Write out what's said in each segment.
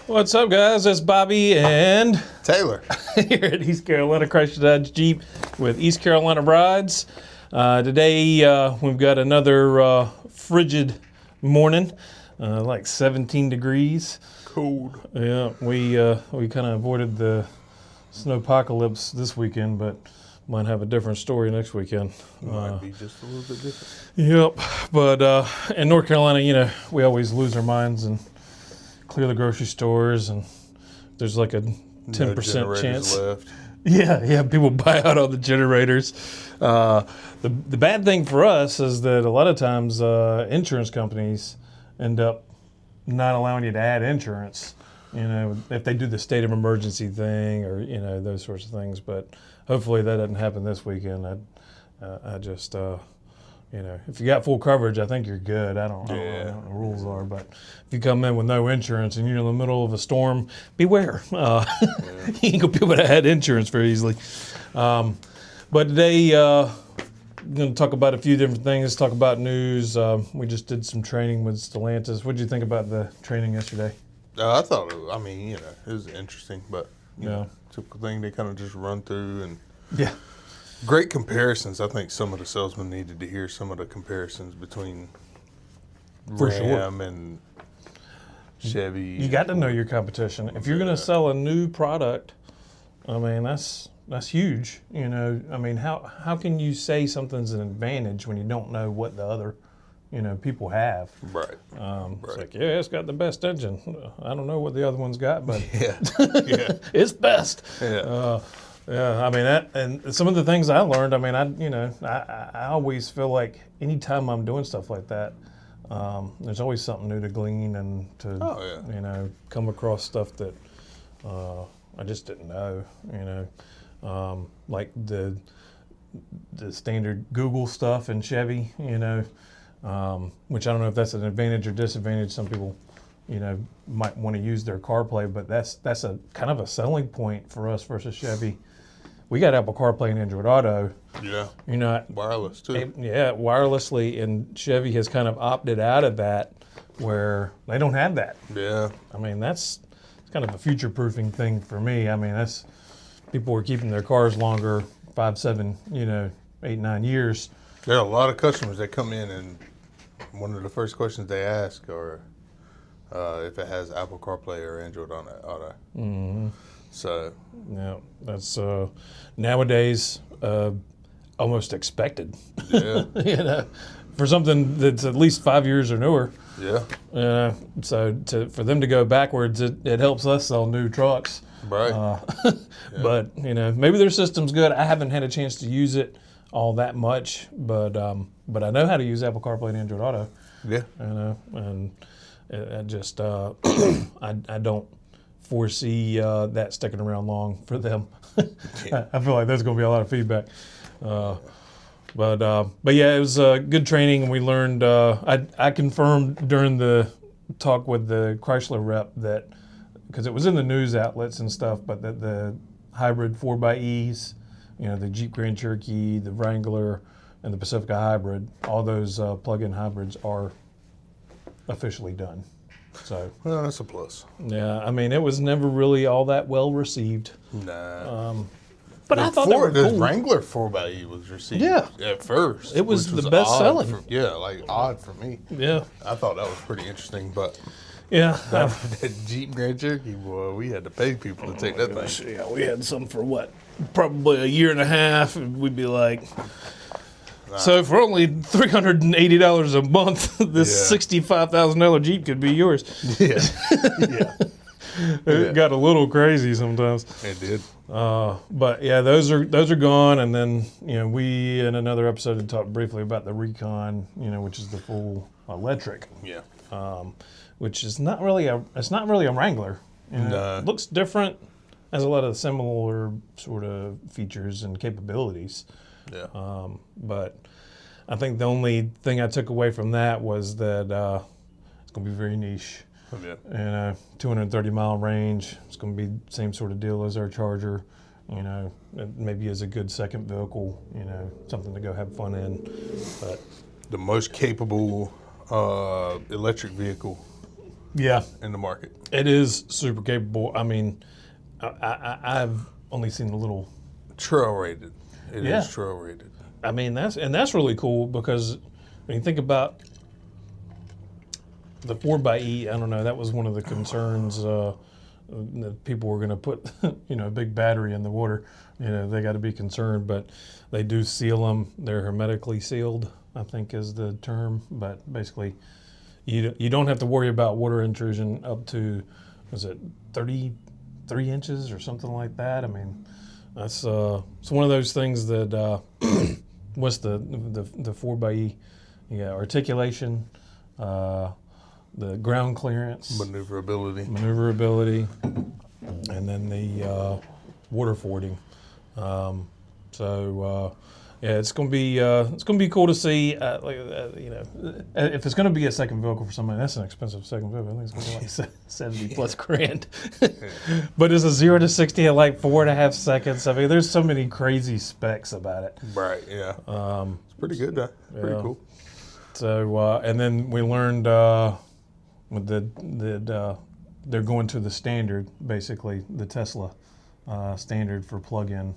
What's up, guys? It's Bobby and Taylor. here at East Carolina Chrysler Dodge Jeep with East Carolina Rides. Today we've got another frigid morning, like 17 degrees. Cold. Yeah, we kind of avoided the snowpocalypse this weekend, but might have a different story next weekend. Might be just a little bit different. Yep, but in North Carolina, we always lose our minds and clear the grocery stores, and there's like a 10% chance. Left. Yeah, people buy out all the generators. The bad thing for us is that a lot of times insurance companies end up not allowing you to add insurance, if they do the state of emergency thing or, those sorts of things. But hopefully that doesn't happen this weekend. I just, if you got full coverage, I think you're good. I don't know what the rules are, but if you come in with no insurance and you're in the middle of a storm, beware. You ain't gonna be able to add insurance very easily. But today, we're going to talk about a few different things, talk about news. We just did some training with Stellantis. What did you think about the training yesterday? I thought, it was interesting, but, typical thing they kind of just run through and great comparisons. I think some of the salesmen needed to hear some of the comparisons between Ram and Chevy. You got to know your competition. If you're going to sell a new product, that's huge. How can you say something's an advantage when you don't know what the other, people have? Right. It's like, it's got the best engine. I don't know what the other one's got, but it's best. Yeah. That, and some of the things I learned, I always feel like anytime I'm doing stuff like that, there's always something new to glean and to, come across stuff that I just didn't know, like the standard Google stuff in Chevy, which I don't know if that's an advantage or disadvantage. Some people, might want to use their CarPlay, but that's a kind of a selling point for us versus Chevy. We got Apple CarPlay and Android Auto. Yeah. Wireless too. Yeah, wirelessly, and Chevy has kind of opted out of that where they don't have that. Yeah. That's kind of a future-proofing thing for me. That's people are keeping their cars longer, 5, 7, 8, 9 years. There are a lot of customers that come in and one of the first questions they ask are if it has Apple CarPlay or Android Auto. Mm-hmm. So yeah, that's nowadays almost expected. Yeah. For something that's at least 5 years or newer. Yeah. So for them to go backwards, it helps us sell new trucks. Right. But maybe their system's good. I haven't had a chance to use it all that much, but I know how to use Apple CarPlay and Android Auto. Yeah. And it just I don't foresee that sticking around long for them. I feel like there's going to be a lot of feedback. But yeah, it was good training, and we learned. I confirmed during the talk with the Chrysler rep that, because it was in the news outlets and stuff, but that the hybrid 4xEs, the Jeep Grand Cherokee, the Wrangler, and the Pacifica hybrid, all those plug-in hybrids are officially done. So, well, that's a plus. Yeah, it was never really all that well received. Nah. But I thought they were cool. The Wrangler 4xE was received at first. It was the best selling. Odd for me. Yeah. I thought that was pretty interesting, but that Jeep Grand Cherokee, boy, we had to pay people to take that thing. Yeah, we had some for probably a year and a half, and we'd be like, so for only $380 a month, this $65,000 Jeep could be yours. Yeah. It got a little crazy sometimes. It did. But yeah, those are gone. And then we in another episode had talked briefly about the Recon, which is the full electric. Yeah. Which is not really a Wrangler. No. It looks different, has a lot of similar sort of features and capabilities. Yeah. But I think the only thing I took away from that was that it's going to be very niche. Yeah. And 230-mile range. It's going to be the same sort of deal as our Charger. Maybe as a good second vehicle. Something to go have fun in. But the most capable electric vehicle Yeah, in the market. it is super capable. I mean, I've only seen a little. Trail rated. It Yeah. is trail rated. I mean, that's really cool because when you think about the 4xe, I don't know, that was one of the concerns that people were going to put, a big battery in the water. They got to be concerned, but they do seal them. They're hermetically sealed, I think is the term. But basically, you don't have to worry about water intrusion up to, was it 33 inches or something like that? I mean, that's it's one of those things that what's the 4xe? Yeah, articulation, the ground clearance, Maneuverability, and then the water fording. Yeah, it's gonna be cool to see. If it's gonna be a second vehicle for somebody, that's an expensive second vehicle. I think it's gonna be like $70+ grand. But it's a 0 to 60 in like 4.5 seconds. I mean, there's so many crazy specs about it. Right. Yeah. It's pretty good. Though. Pretty cool. So and then we learned they're going to the standard, basically the Tesla standard for plug-in.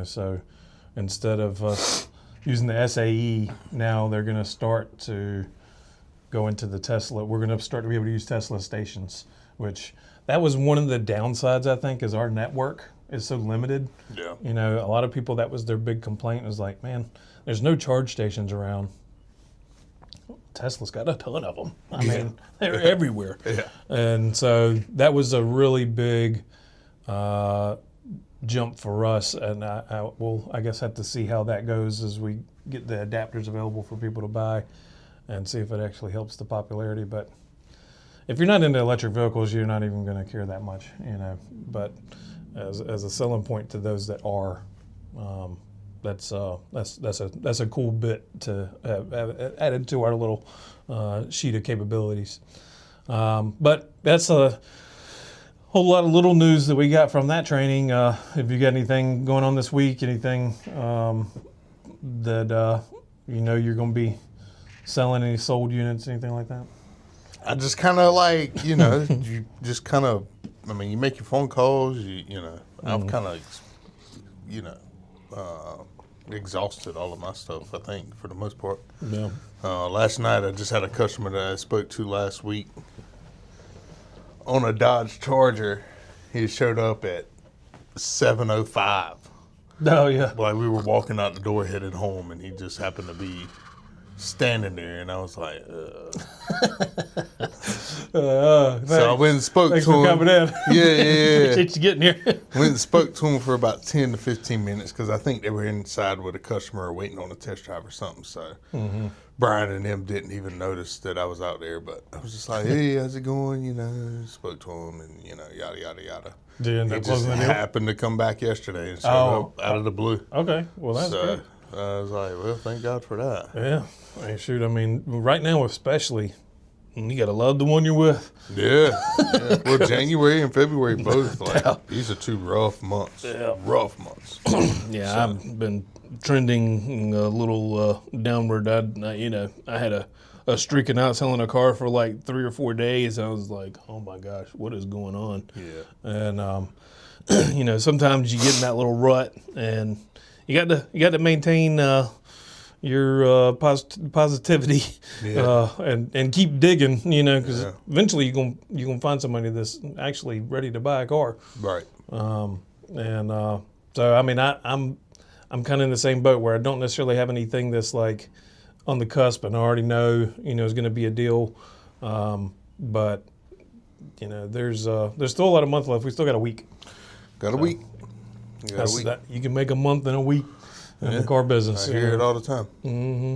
So instead of us using the SAE, now they're going to start to go into the Tesla. We're going to start to be able to use Tesla stations, which that was one of the downsides, I think, is our network is so limited. Yeah. A lot of people, that was their big complaint, was like, man, there's no charge stations around. Tesla's got a ton of them. I mean, they're everywhere. Yeah. And so that was a really big jump for us, and I will, I guess, have to see how that goes as we get the adapters available for people to buy and see if it actually helps the popularity. But if you're not into electric vehicles, you're not even going to care that much, But as a selling point to those that are, that's a cool bit to have added to our little sheet of capabilities. But that's a whole lot of little news that we got from that training. If you got anything going on this week, anything that you're going to be selling, any sold units, anything like that? I just kind of like, you just kind of, I mean, you make your phone calls, I've kind of, exhausted all of my stuff, I think, for the most part. Yeah. Last night, I just had a customer that I spoke to last week on a Dodge Charger. He showed up at 7:05. Oh, yeah. Like, we were walking out the door headed home, and he just happened to be standing there, and I was like, So I went and spoke Thanks to for him. coming in. Yeah. Appreciate you getting here. Went and spoke to him for about 10 to 15 minutes because I think they were inside with a customer waiting on a test drive or something. So Brian and them didn't even notice that I was out there. But I was just like, hey, how's it going? Spoke to him and, yada, yada, yada. Did you end He up just closing the deal? happened to come back yesterday and showed up out of the blue. Okay. Well, that's So good. I was like, well, thank God for that. Yeah. Hey, shoot, I mean, right now especially, you got to love the one you're with. Yeah. Well, January and February both, these are 2 rough months. Yeah. Rough months. Yeah, I've been trending a little downward. I had a streaking out selling a car for like 3 or 4 days. I was like, oh my gosh, what is going on? Yeah. And sometimes you get in that little rut, and you got to maintain your positivity, and keep digging, because eventually you're gonna find somebody that's actually ready to buy a car. Right. So I mean, I'm kind of in the same boat where I don't necessarily have anything that's like on the cusp, and I already know is going to be a deal. But there's still a lot of months left. We still got a week. Got a week. You can make a month in a week in the car business. I hear it all the time. Mm-hmm.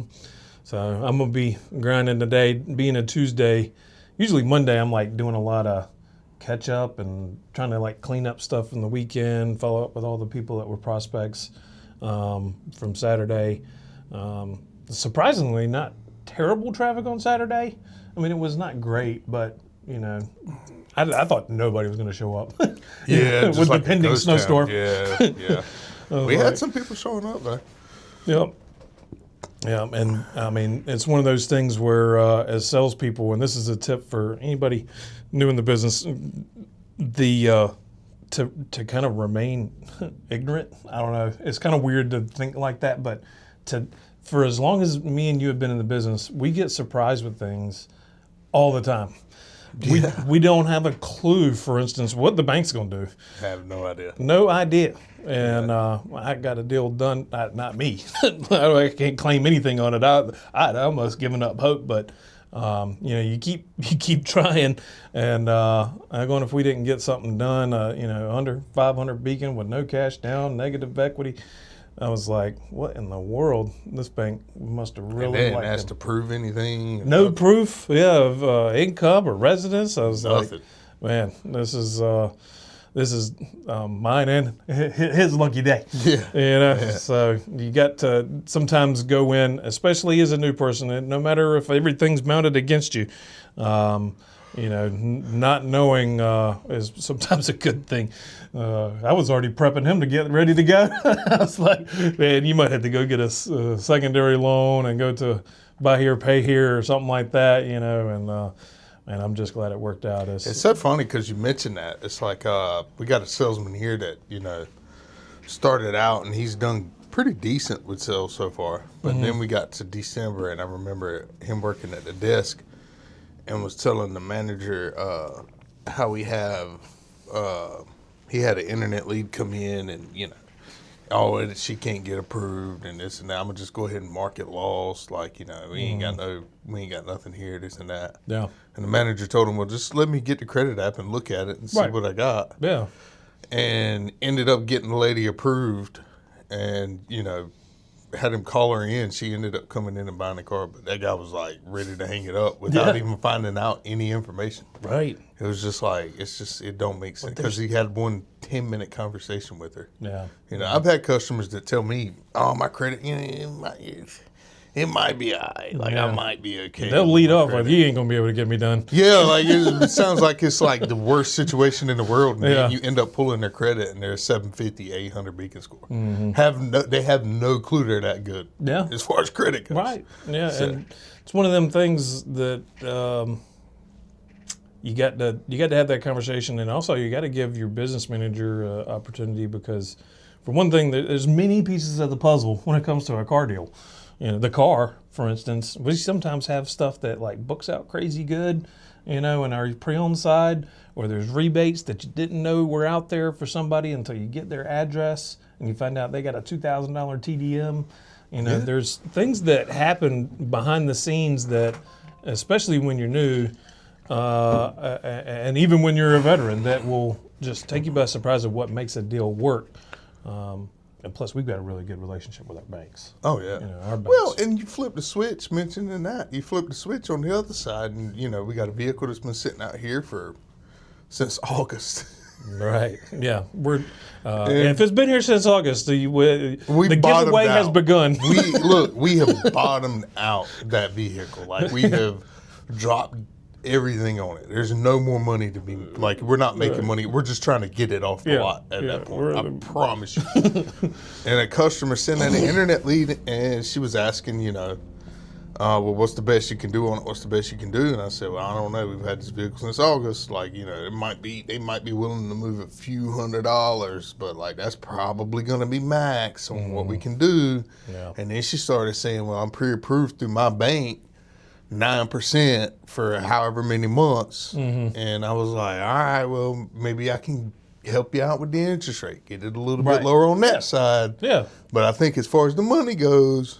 So I'm gonna be grinding today. Being a Tuesday, usually Monday I'm like doing a lot of catch up and trying to like clean up stuff from the weekend, follow up with all the people that were prospects from Saturday. Surprisingly, not terrible traffic on Saturday. I mean, it was not great, but I thought nobody was going to show up. Yeah, with the pending snowstorm. Yeah. We had some people showing up though. Yep. Yeah, and I mean, it's one of those things where, as salespeople, and this is a tip for anybody new in the business, the to kind of remain ignorant. I don't know. It's kind of weird to think like that, but for as long as me and you have been in the business, we get surprised with things all the time. We don't have a clue, for instance, what the bank's going to do. I have no idea. No idea. And I got a deal done. Not me. I can't claim anything on it. I'd almost given up hope, but you keep trying. And I'm going, if we didn't get something done, under 500 beacon with no cash down, negative equity. I was like, what in the world? This bank must have really And they didn't ask to prove anything. No proof, of income or residence. I was Nothing. like, man, this is mine and his lucky day. Yeah. So you got to sometimes go in, especially as a new person, and no matter if everything's mounted against you, not knowing is sometimes a good thing. I was already prepping him to get ready to go. I was like, man, you might have to go get a secondary loan and go to buy here, pay here, or something like that, and I'm just glad it worked out. It's so funny because you mentioned that. It's like we got a salesman here that, started out, and he's done pretty decent with sales so far. But then we got to December, and I remember him working at the desk and was telling the manager how he had an internet lead come in, and she can't get approved and this and that. I'm gonna just go ahead and mark it lost, we ain't got nothing here, this and that. Yeah. And the manager told him, well, just let me get the credit app and look at it and see what I got. Yeah. And ended up getting the lady approved, and had him call her in. She ended up coming in and buying the car, but that guy was like ready to hang it up without even finding out any information. Right. It was just like, it don't make sense, because he had one 10-minute conversation with her. Yeah. I've had customers that tell me, oh, my credit, it might be all right. I might be okay. They'll lead off with, you ain't going to be able to get me done. Yeah, it sounds like it's like the worst situation in the world. And then you end up pulling their credit, and they're a 750, 800 beacon score. They have no clue they're that good. Yeah. As far as credit goes. Right. Yeah. So. And it's one of them things that you got to have that conversation, and also you got to give your business manager opportunity, because for one thing, there's many pieces of the puzzle when it comes to a car deal. The car, for instance, we sometimes have stuff that books out crazy good, in our pre-owned side, or there's rebates that you didn't know were out there for somebody until you get their address and you find out they got a $2,000 TDM. There's things that happen behind the scenes that, especially when you're new, and even when you're a veteran, that will just take you by surprise of what makes a deal work. And plus, we've got a really good relationship with our banks. Oh, yeah. Our banks. Well, and you flip the switch, mentioning that. You flip the switch on the other side, and, we got a vehicle that's been sitting out here since August. Right. Yeah. We're if it's been here since August, the giveaway has begun. We have bottomed out that vehicle. We have dropped everything on it. There's no more money to be we're not making money. We're just trying to get it off the lot at that point. I promise you. And a customer sent in an internet lead, and she was asking, well, what's the best you can do on it? What's the best you can do? And I said, well, I don't know. We've had this vehicle since August. They might be willing to move a few $100s, but that's probably going to be max on what we can do. Yeah. And then she started saying, well, I'm pre-approved through my bank, 9% for however many months. And I was like, all right, well, maybe I can help you out with the interest rate, get it a little bit lower on that side. Yeah. But I think as far as the money goes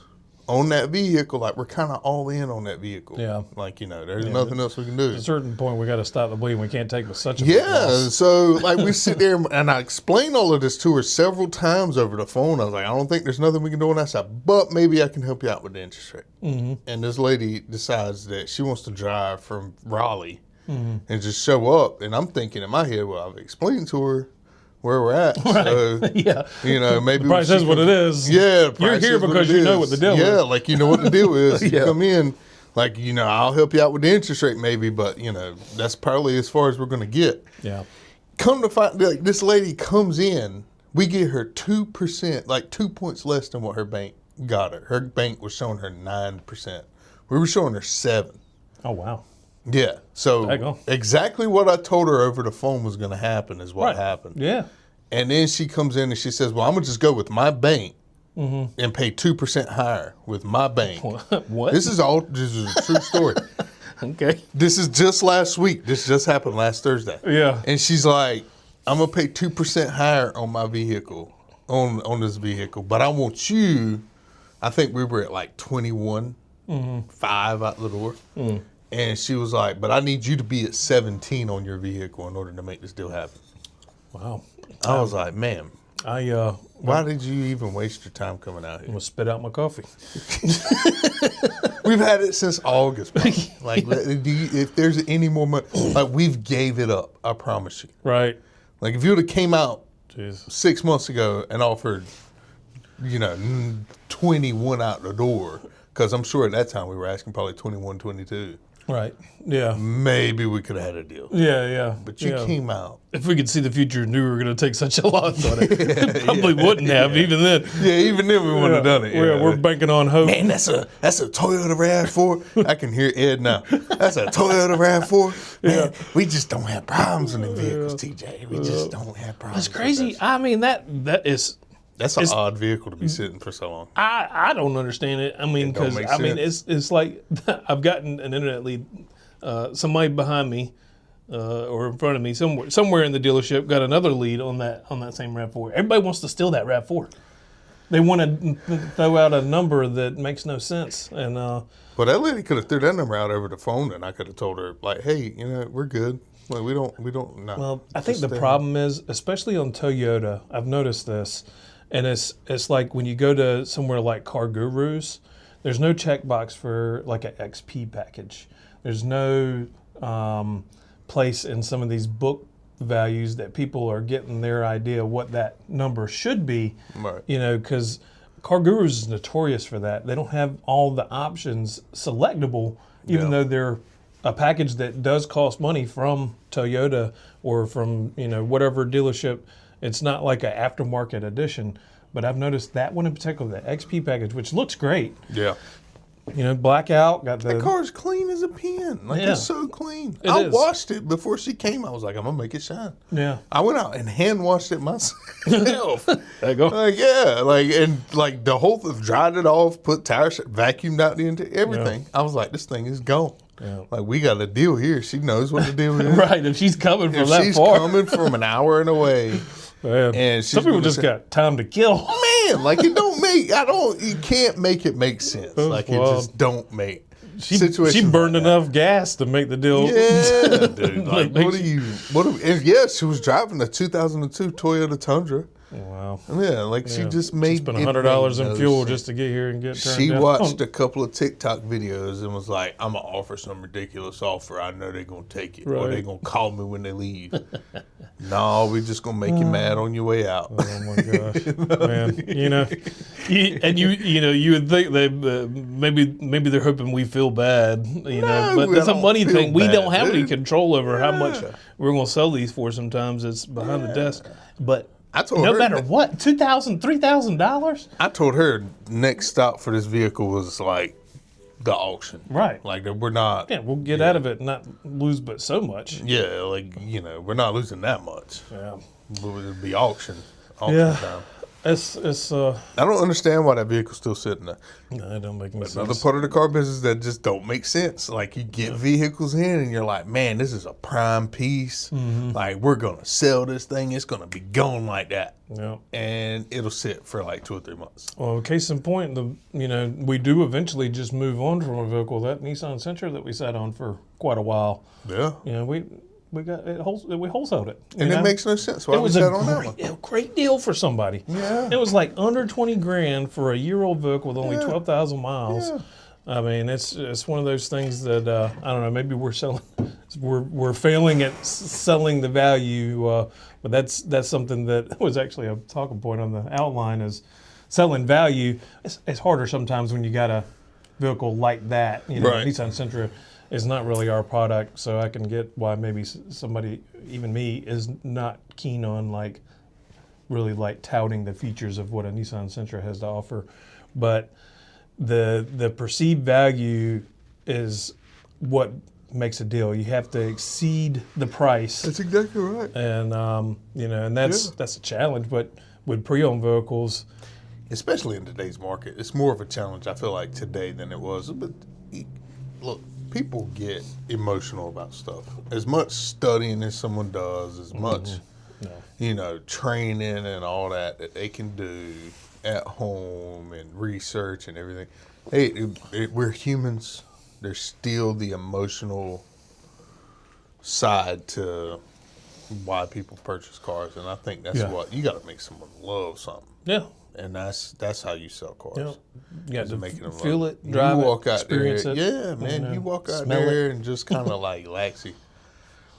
on that vehicle, we're kind of all in on that vehicle. Yeah. There's nothing else we can do. At a certain point, we got to stop the bleeding. We can't take with such a big loss. So we sit there, and I explained all of this to her several times over the phone. I was like, I don't think there's nothing we can do on that side, but maybe I can help you out with the interest rate. And this lady decides that she wants to drive from Raleigh and just show up. And I'm thinking in my head, well, I've explained to her where we're at. Right. So, maybe the price is what it is. Yeah. You're here because you know what the deal is. Yeah, you know what the deal is. You come in, I'll help you out with the interest rate maybe, but, that's probably as far as we're going to get. Yeah. Come to find, this lady comes in, we get her 2%, 2 points less than what her bank got her. Her bank was showing her 9%. We were showing her 7%. Oh, wow. Yeah. So Daggone. exactly what I told her over the phone was going to happen is what Right. happened. Yeah. And then she comes in and she says, well, I'm going to just go with my bank and pay 2% higher with my bank. What? This is a true story. Okay. This is just last week. This just happened last Thursday. Yeah. And she's like, I'm going to pay 2% higher on my vehicle, on this vehicle. But I want you, I think we were at like 21, 5 out the door. And she was like, but I need you to be at 17 on your vehicle in order to make this deal happen. Wow. I was like, man, I why did you even waste your time coming out I'm here? gonna spit out my coffee. We've had it since August, bro. Like, if there's any more money, like, we've gave it up, I promise you. Right. Like, if you would have came out Jeez. 6 months ago and offered, 21 out the door, because I'm sure at that time we were asking probably 21, 22. Right. Yeah. Maybe we could have had a deal. Yeah. Yeah. But you came out. If we could see the future and knew we were going to take such a loss on it, probably wouldn't have even then. Yeah, even then we wouldn't have done it. Yeah. We're banking on hope. Man, that's a Toyota RAV4. I can hear Ed now. That's a Toyota RAV4. Man, we just don't have problems in the vehicles, TJ. We just don't have problems. That's crazy. I mean, that is. That's an odd vehicle to be sitting for so long. I don't understand it. I mean, because make I mean, sense. it's like I've gotten an internet lead. Somebody behind me or in front of me, somewhere in the dealership, got another lead on that same RAV4. Everybody wants to steal that RAV4. They want to throw out a number that makes no sense. And Well, that lady could have threw that number out over the phone, and I could have told her, like, hey, we're good. Like, we don't. No. well, I think the problem is, especially on Toyota, I've noticed this. And it's like when you go to somewhere like Car Gurus, there's no checkbox for like an XP package. There's no place in some of these book values that people are getting their idea what that number should be. Right. Because Car Gurus is notorious for that. They don't have all the options selectable, even though they're a package that does cost money from Toyota or from whatever dealership. It's not like an aftermarket edition, but I've noticed that one in particular, the XP package, which looks great. Yeah. Blackout, got the... That car's clean as a pin. Like, it's so clean. It I is. washed it before she came. I was like, I'm going to make it shine. Yeah. I went out and hand washed it myself. There you go. Like the whole thing, dried it off, put tires, vacuumed out the interior, everything. Yeah. I was like, this thing is gone. Yeah. Like, we got a deal here. She knows what the deal is. Right, if she's coming from If that she's far. coming from an hour and away, Man. and she's Some people gonna just say- got time to kill. man, like, you can't make it make sense. Like, it wild. just don't make. She situations burned like that. enough gas to make the deal. Yeah, dude. Like, Makes- and she was driving a 2002 Toyota Tundra. Wow. Yeah, like, she just She made spent it $100 make in no fuel sense. just to get here and get turned She down. watched a couple of TikTok videos and was like, I'm going to offer some ridiculous offer. I know they're going to take it. Or Right. they're going to call me when they leave. No, we're just going to make you mad on your way out. Oh my gosh, man! You would think they maybe they're hoping we feel bad, but we that's a don't money feel thing. We bad, don't have any dude. control over how much we're going to sell these for. Sometimes it's behind the desk, but I told no her matter that- what, $2,000, $3,000, I told her next stop for this vehicle was like the auction. right? Like, that we're not. Yeah, we'll get out of it, and not lose but so much. Yeah, like, we're not losing that much. Yeah, But it'll be auction Yeah. time. it's I don't understand why that vehicle's still sitting there. no, it don't make any Another sense. part of the car business that just don't make sense. Like, you get vehicles in and you're like, man, this is a prime piece. Mm-hmm. Like, we're going to sell this thing. It's going to be gone like that. Yeah. And it'll sit for like 2 or 3 months. Well, case in point, we do eventually just move on from a vehicle, that Nissan Sentra that we sat on for quite a while. Yeah. We wholesaled it. And it makes no sense. Why It we was sat on that one? a great deal for somebody. Yeah. It was like under 20 grand for a year-old vehicle with only Yeah. 12,000 miles. Yeah. I mean, it's one of those things that I don't know. Maybe we're failing at selling the value, but that's something that was actually a talking point on the outline is selling value. It's harder sometimes when you got a vehicle like that. Right. Nissan Sentra is not really our product, so I can get why maybe somebody, even me, is not keen on really touting the features of what a Nissan Sentra has to offer. but the perceived value is what makes a deal. You have to exceed the price. That's exactly right. And and that's a challenge. But with pre-owned vehicles, especially in today's market, it's more of a challenge, I feel like, today than it was. But look, people get emotional about stuff. As much studying as someone does, as much, training and all that they can do at home and research and everything. Hey, we're humans. There's still the emotional side to why people purchase cars, and I think that's what you got to make someone love something. Yeah. And that's how you sell cars. Yeah. You got to making them feel love. it, drive you walk it, out experience there, it. Yeah, man. You walk out smell there it. and just kind of like laxy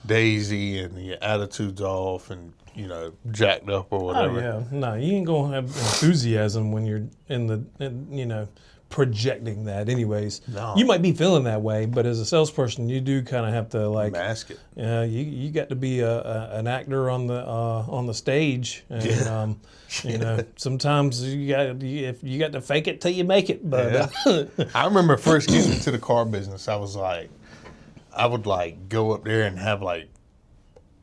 daisy and your attitude's off and, jacked up or whatever. Oh, yeah. No, you ain't going to have enthusiasm when you're projecting that anyways. No. You might be feeling that way, but as a salesperson, you do kind of have to mask it. You got to be an actor on the stage, and sometimes you got to fake it till you make it. But I remember first getting into the car business, I would go up there and have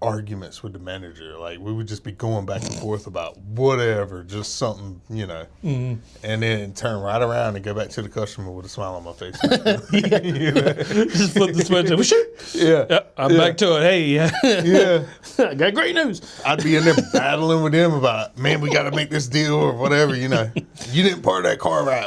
arguments with the manager. We would just be going back and forth about whatever, just something, and then turn right around and go back to the customer with a smile on my face. Just flip the switch. Well, sure. Yeah. I'm back to it. Hey, I got great news. I'd be in there battling with them about, man, we got to make this deal or whatever, You didn't part that car right.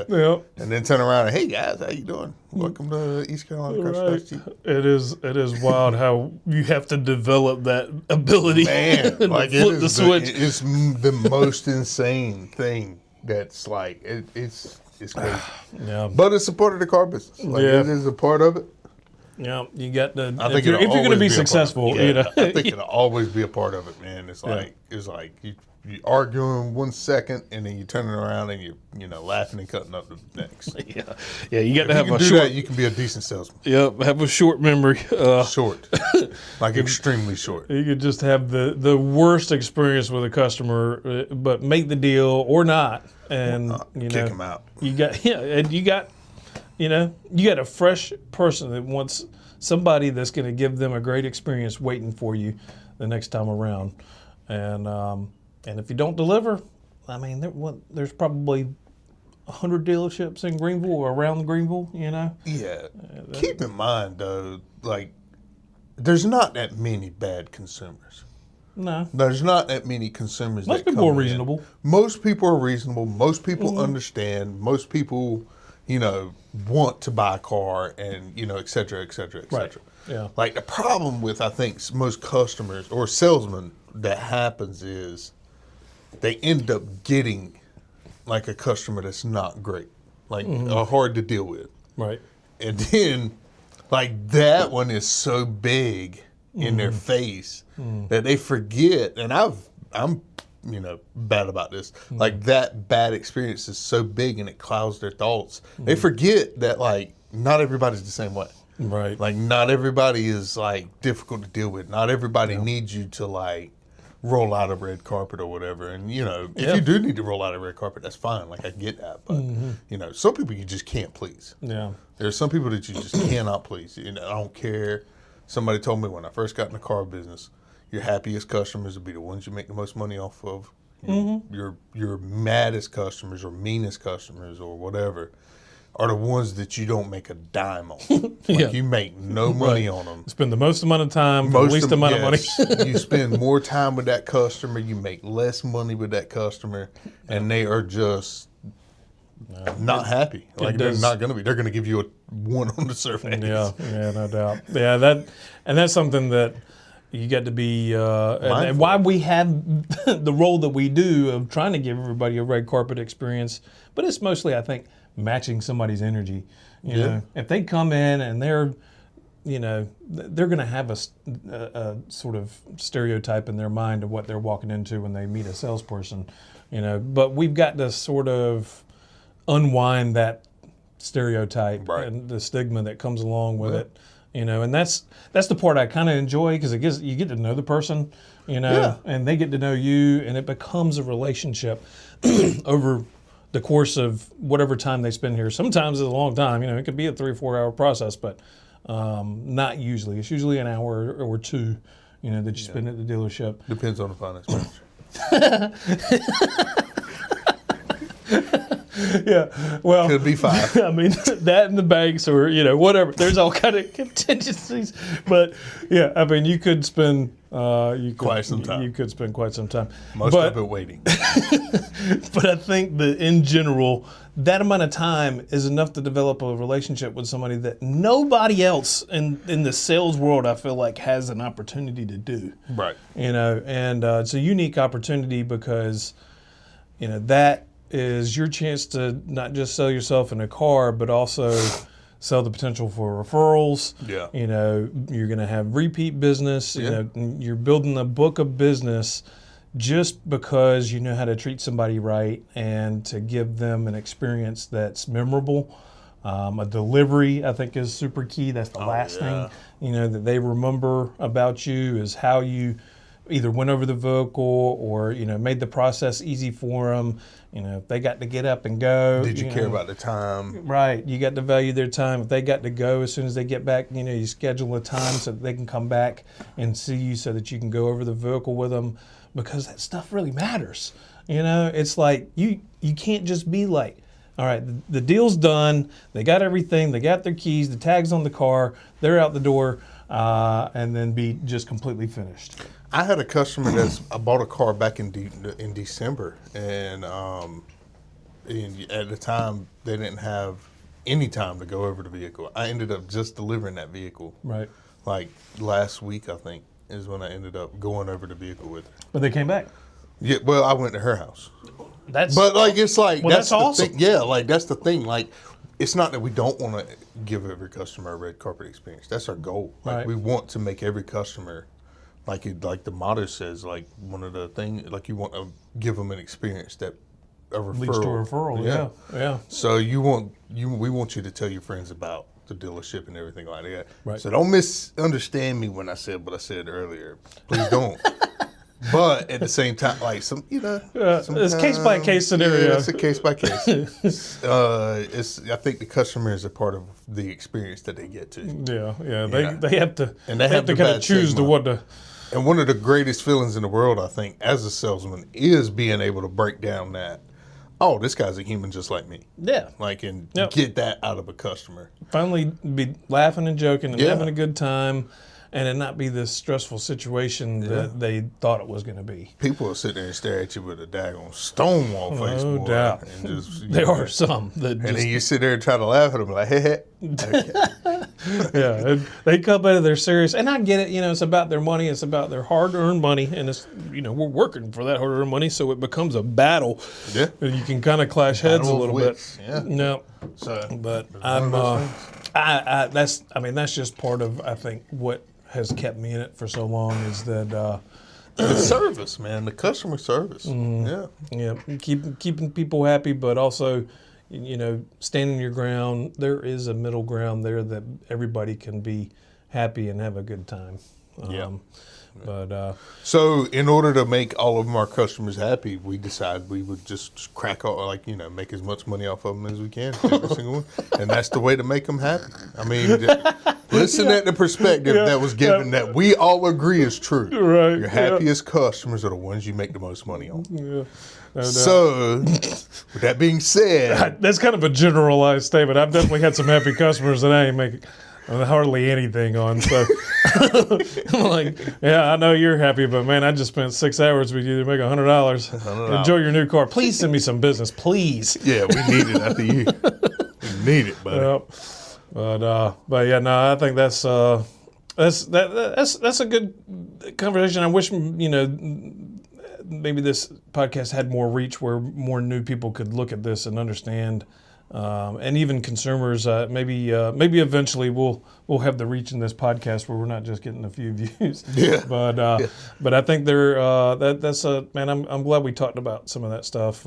Yeah. And then turn around and, hey guys, how you doing? Welcome to East Carolina Car Specialty. It is wild how you have to develop that ability. Man, to flip the switch. It's the most insane thing. That's it's crazy. Yeah. But it's a part of the car business. It is a part of it. Yeah, you got to. I think if you're going to be successful, I think it'll always be a part of it, man. It's like you arguing 1 second and then you turning around and you laughing and cutting up the next. Yeah. You got to have you a can do short. that, you can be a decent salesman. Yep, have a short memory. Short, extremely short. You could just have the worst experience with a customer, but make the deal or not, and Kick them out. You got you got a fresh person that wants somebody that's going to give them a great experience waiting for you the next time around, and if you don't deliver, I mean, there's probably 100 dealerships in Greenville or around Greenville. Yeah. Keep in mind though, there's not that many bad consumers. No. There's not that many consumers. Most people are reasonable. Most people are reasonable. Most people understand. Most people, want to buy a car and, et cetera, et cetera, et cetera. Yeah. The problem with, I think, most customers or salesmen that happens is they end up getting a customer that's not great, hard to deal with. Right. And then, that one is so big in their face that they forget. And I'm bad about this. That bad experience is so big and it clouds their thoughts. They forget that not everybody's the same way. Right. Not everybody is difficult to deal with. Not everybody needs you to roll out a red carpet or whatever. And if you do need to roll out a red carpet, that's fine. I get that. But some people you just can't please. Yeah. There's some people that you just cannot please. I don't care. Somebody told me when I first got in the car business, your happiest customers will be the ones you make the most money off of. Your maddest customers or meanest customers or whatever are the ones that you don't make a dime on. You make no money on them. Spend the most amount of time for the least amount of money. You spend more time with that customer, you make less money with that customer, and they are just not happy. They're not going to be. They're going to give you a 1 on the surface. Yeah, no doubt. Yeah, that's something that you got to be, and why we have the role that we do of trying to give everybody a red carpet experience, but it's mostly, I think, matching somebody's energy. You know, if they come in and they're going to have a sort of stereotype in their mind of what they're walking into when they meet a salesperson. But we've got to sort of unwind that stereotype and the stigma that comes along with it. And that's the part I kind of enjoy, because you get to know the person, and they get to know you, and it becomes a relationship over the course of whatever time they spend here. Sometimes it's a long time. It could be a 3 or 4 hour process, but not usually. It's usually an hour or two, that you spend at the dealership. Depends on the finance manager. Yeah, well, Could be 5. I mean, that and the banks or, whatever. There's all kind of contingencies. But, yeah, I mean, you could spend Quite some time. You could spend quite some time. Most of it waiting. But I think that in general, that amount of time is enough to develop a relationship with somebody that nobody else in the sales world, I feel like, has an opportunity to do. Right. And it's a unique opportunity because, that is your chance to not just sell yourself in a car, but also sell the potential for referrals. Yeah. You're going to have repeat business. Yeah. You're building a book of business just because you know how to treat somebody right and to give them an experience that's memorable. A delivery, I think, is super key. That's the last thing, that they remember about you is how you either went over the vehicle or, made the process easy for them. If they got to get up and go. Did you care about the time? Right. You got to value their time. If they got to go as soon as they get back, you schedule a time so that they can come back and see you so that you can go over the vehicle with them because that stuff really matters. It's like you can't just be like, all right, the deal's done. They got everything. They got their keys. The tag's on the car. They're out the door, and then be just completely finished. I had a customer I bought a car back in December, and at the time they didn't have any time to go over the vehicle. I ended up just delivering that vehicle. Right. Like last week, I think, is when I ended up going over the vehicle with her. But they came back. Yeah, well, I went to her house. That's That's awesome. Thing. Yeah, that's the thing. Like, it's not that we don't want to give every customer a red carpet experience. That's our goal. Like, Right. we want to make every customer, like the motto says, like one of the things, like you want to give them an experience that a referral Leads to a referral. Yeah. So we want you to tell your friends about the dealership and everything like that. Right. So don't misunderstand me when I said what I said earlier. Please don't. But at the same time, like It's case by case scenario. Yeah, it's a case by case. I think the customer is a part of the experience that they get to. Yeah. They have to. And they have to kind of bad choose stigma. to what to. And one of the greatest feelings in the world, I think, as a salesman, is being able to break down that, oh, this guy's a human just like me. Yeah. And Yep. get that out of a customer. Finally, be laughing and joking and Yeah. having a good time, and it not be this stressful situation that they thought it was going to be. People will sit there and stare at you with a daggone stonewall face, No boy, doubt. and just There are some that And just then you sit there and try to laugh at them like, hey. yeah, they come out of their serious, and I get it. It's about their money. It's about their hard-earned money, and it's we're working for that hard-earned money, so it becomes a battle. Yeah. And you can kind of clash heads Battle a of little wits, bit. yeah. No, So, but one I'm. of those things. That's just part of I think what has kept me in it for so long is that. The service, man, the customer service. Yeah. Yeah, keeping people happy, but also, standing your ground. There is a middle ground there that everybody can be happy and have a good time. Yeah. But So in order to make all of our customers happy, we decided we would just crack all, make as much money off of them as we can, every single one. And that's the way to make them happy. I mean, listen at the perspective that was given that we all agree is true. Right, Your happiest customers are the ones you make the most money on. yeah. No doubt. So, with that being said, That's kind of a generalized statement. I've definitely had some happy customers that I ain't making hardly anything on. So, I'm like, yeah, I know you're happy, but man, I just spent 6 hours with you to make $100. Enjoy your new car. Please send me some business, please. yeah, we need it after you. We need it, buddy. Yep. But yeah, no, I think that's a good conversation. I wish maybe this podcast had more reach where more new people could look at this and understand. And even consumers, maybe eventually we'll have the reach in this podcast where we're not just getting a few views. Yeah. But I think that's man. I'm glad we talked about some of that stuff.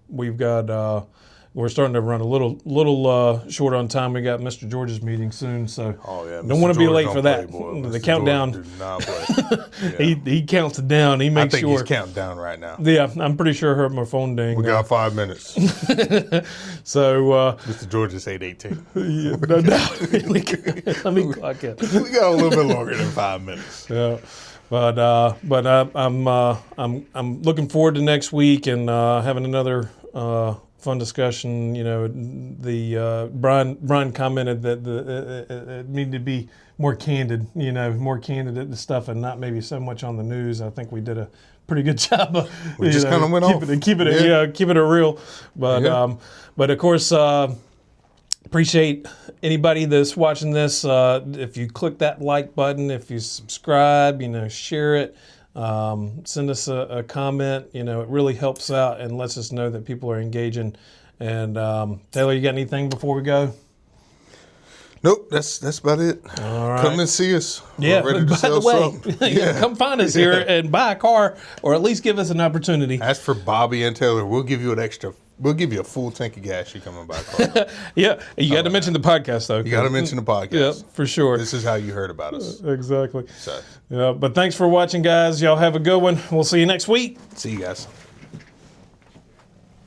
We've got we're starting to run a little short on time. We got Mr. George's meeting soon, so don't want to be late for that. The countdown. George do not play. Yeah. He counts it down. He makes I think sure. he's counting down right now. Yeah, I'm pretty sure I heard my phone ding. We got 5 minutes. So Mr. George is 8:18. yeah, no doubt. Let me clock it. We got a little bit longer than 5 minutes. Yeah, but I'm looking forward to next week and having another fun discussion. You know, the Brian commented that it needed to be more candid. You know, more candid at the stuff and not maybe so much on the news. I think we did a pretty good job of We just kind of went off. keeping it real. But but of course. Appreciate anybody that's watching this. If you click that like button, if you subscribe, you know, share it, send us a comment. You know, it really helps out and lets us know that people are engaging. And Taylor, you got anything before we go? Nope, that's about it. All right. Come and see us. Yeah, We're ready to by sell the way, something. come find us here and buy a car, or at least give us an opportunity. Ask for Bobby and Taylor. We'll give you We'll give you a full tank of gas. You come and buy a car. Yeah, you got to mention the podcast though. You got to mention the podcast. Yeah, for sure. This is how you heard about us. Exactly. So, Yeah, but thanks for watching, guys. Y'all have a good one. We'll see you next week. see you guys.